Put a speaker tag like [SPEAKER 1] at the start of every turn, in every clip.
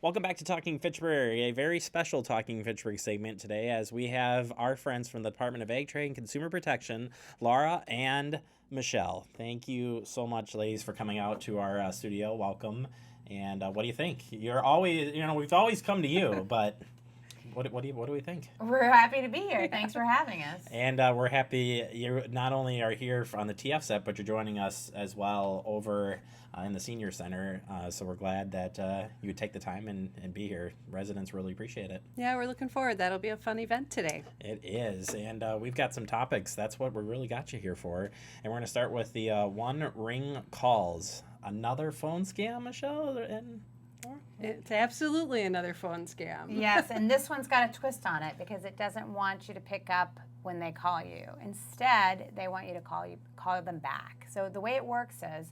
[SPEAKER 1] Welcome back to Talking Fitchburg, a very special Talking Fitchburg segment today as we have our friends from the Department of Ag Trade and Consumer Protection, Lara and Michelle. Thank you so much, ladies, for coming out to our studio. Welcome. And what do you think? You're always, we've always come to you, but what do we think?
[SPEAKER 2] We're happy to be here. Thanks for having us.
[SPEAKER 1] And we're happy you not only are here on the TF set, but you're joining us as well over in the Senior Center. So we're glad that you would take the time and be here. Residents really appreciate it.
[SPEAKER 3] Yeah, we're looking forward. That'll be a fun event today.
[SPEAKER 1] It is. And we've got some topics. That's what we really got you here for. And we're going to start with the One Ring calls. Another phone scam, Michelle?
[SPEAKER 3] It's absolutely another phone scam.
[SPEAKER 2] Yes, and this one's got a twist on it because it doesn't want you to pick up when they call you. Instead, they want you to call them back. So the way it works is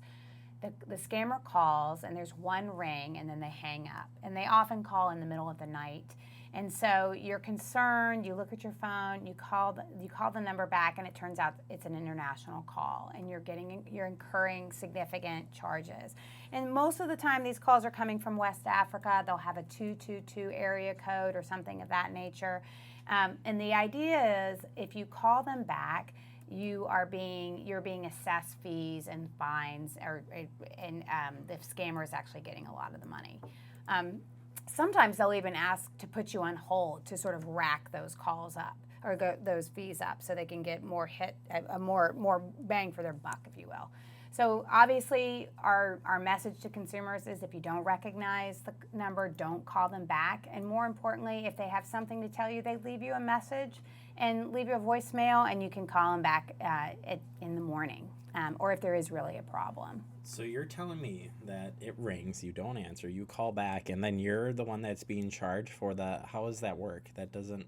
[SPEAKER 2] the scammer calls and there's one ring and then they hang up. And they often call in the middle of the night. And so you're concerned, you look at your phone, you call the number back, and it turns out it's an international call, and you're incurring significant charges. And most of the time, these calls are coming from West Africa. They'll have a 222 area code or something of that nature. And the idea is, if you call them back, you're being assessed fees and fines, and the scammer is actually getting a lot of the money. Sometimes they'll even ask to put you on hold to sort of rack those calls up or those fees up so they can get more bang for their buck, if you will. So obviously our message to consumers is if you don't recognize the number, don't call them back. And more importantly, if they have something to tell you, they leave you a message and leave you a voicemail, and you can call them back in the morning or if there is really a problem.
[SPEAKER 1] So you're telling me that it rings, you don't answer, you call back, and then you're the one that's being charged for how does that work? That doesn't...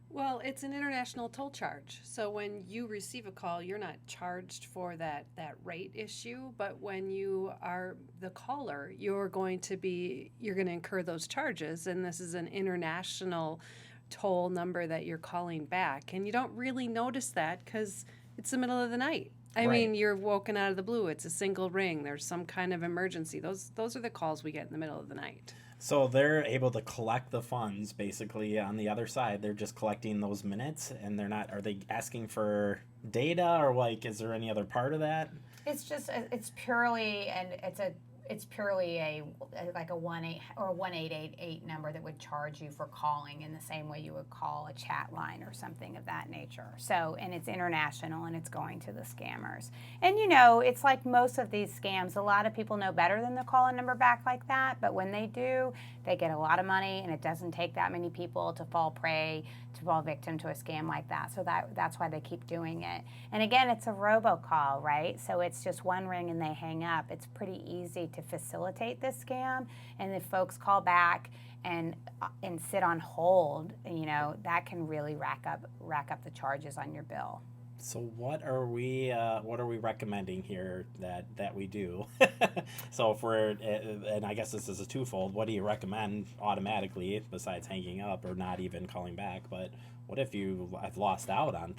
[SPEAKER 3] Well, it's an international toll charge. So when you receive a call, you're not charged for that rate issue, but when you are the caller, you're going to incur those charges, and this is an international toll number that you're calling back. And you don't really notice that because it's the middle of the night. I mean, you're woken out of the blue. It's a single ring. There's some kind of emergency. Those are the calls we get in the middle of the night.
[SPEAKER 1] So they're able to collect the funds basically on the other side. They're just collecting those minutes, and are they asking for data, or is there any other part of that?
[SPEAKER 2] It's purely a 1-8 or a 1888 number that would charge you for calling in the same way you would call a chat line or something of that nature. So, and it's international and it's going to the scammers. And it's like most of these scams, a lot of people know better than to call a number back like that, but when they do, they get a lot of money, and it doesn't take that many people to fall victim to a scam like that. So that's why they keep doing it. And again, it's a robocall, right? So it's just one ring and they hang up. It's pretty easy to facilitate this scam, and if folks call back and sit on hold, that can really rack up the charges on your bill.
[SPEAKER 1] So what are we recommending here that we do? So and I guess this is a twofold. What do you recommend automatically besides hanging up or not even calling back? But what if I've lost out on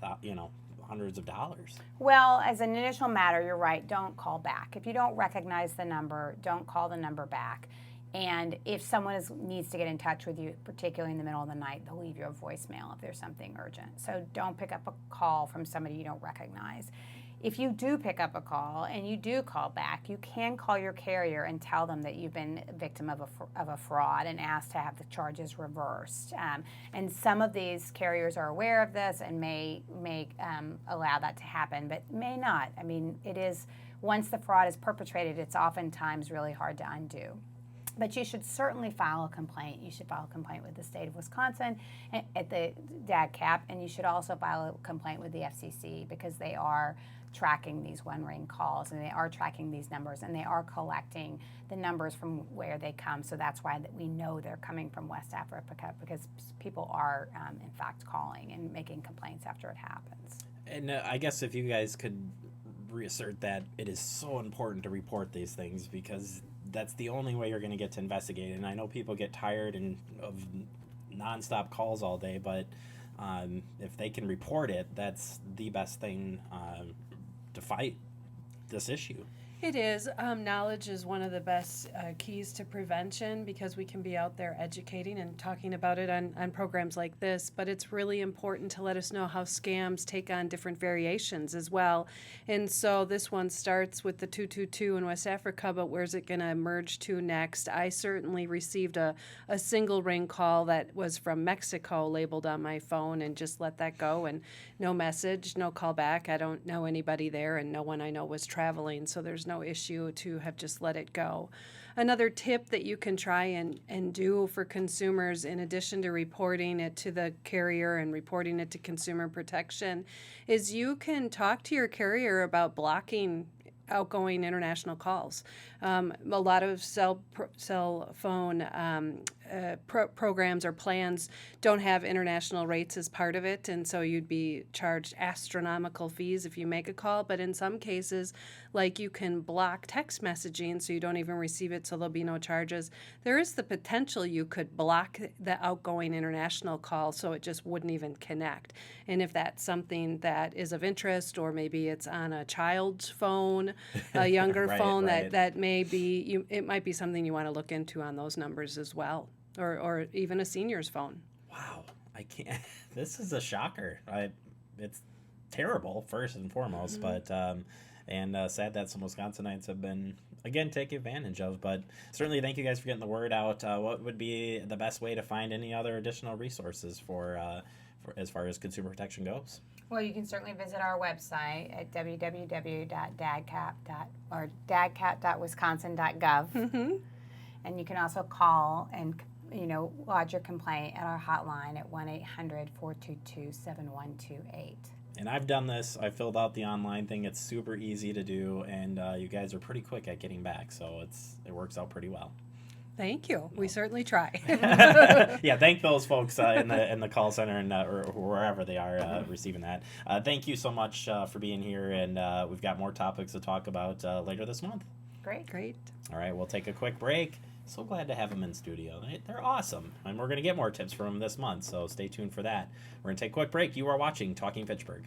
[SPEAKER 1] hundreds of dollars?
[SPEAKER 2] Well, as an initial matter, you're right. Don't call back. If you don't recognize the number, don't call the number back. And if someone needs to get in touch with you, particularly in the middle of the night, they'll leave you a voicemail if there's something urgent. So don't pick up a call from somebody you don't recognize. If you do pick up a call and you do call back, you can call your carrier and tell them that you've been a victim of a fraud and ask to have the charges reversed. And some of these carriers are aware of this and may allow that to happen, but may not. I mean, once the fraud is perpetrated, it's oftentimes really hard to undo. But you should certainly file a complaint. You should file a complaint with the state of Wisconsin at the DATCP, and you should also file a complaint with the FCC because they are tracking these one-ring calls, and they are tracking these numbers, and they are collecting the numbers from where they come. So that's why we know they're coming from West Africa, because people are, in fact, calling and making complaints after it happens.
[SPEAKER 1] And I guess if you guys could reassert that it is so important to report these things, because that's the only way you're going to get to investigate. And I know people get tired of nonstop calls all day, but if they can report it, that's the best thing to fight this issue.
[SPEAKER 3] It is. Knowledge is one of the best keys to prevention because we can be out there educating and talking about it on programs like this. But it's really important to let us know how scams take on different variations as well. And so this one starts with the 222 in West Africa, but where's it going to merge to next? I certainly received a single ring call that was from Mexico labeled on my phone and just let that go, and no message, no call back. I don't know anybody there, and no one I know was traveling, so there's no issue to have just let it go. Another tip that you can try and do for consumers, in addition to reporting it to the carrier and reporting it to Consumer Protection, is you can talk to your carrier about blocking outgoing international calls. A lot of cell phone programs or plans don't have international rates as part of it, and so you'd be charged astronomical fees if you make a call. But in some cases, like you can block text messaging so you don't even receive it, so there'll be no charges. There is the potential you could block the outgoing international call so it just wouldn't even connect. And if that's something that is of interest, or maybe it's on a child's phone, a younger phone, that may be, it might be something you want to look into on those numbers as well, or even a senior's phone.
[SPEAKER 1] Wow, I can't. This is a shocker. It's terrible, first and foremost, but sad that some Wisconsinites have been, again, taken advantage of. But certainly, thank you guys for getting the word out. What would be the best way to find any other additional resources for as far as consumer protection goes?
[SPEAKER 2] Well, you can certainly visit our website at dadcap.wisconsin.gov, and you can also call and lodge your complaint at our hotline at 1-800-422-7128.
[SPEAKER 1] And I've done this. I filled out the online thing. It's super easy to do, and you guys are pretty quick at getting back, so it works out pretty well.
[SPEAKER 3] Thank you. We certainly try.
[SPEAKER 1] Yeah, thank those folks in the call center and or wherever they are receiving that. Thank you so much for being here, and we've got more topics to talk about later this month.
[SPEAKER 2] Great.
[SPEAKER 1] All right, we'll take a quick break. So glad to have them in studio. They're awesome, and we're going to get more tips from them this month, so stay tuned for that. We're going to take a quick break. You are watching Talking Fitchburg.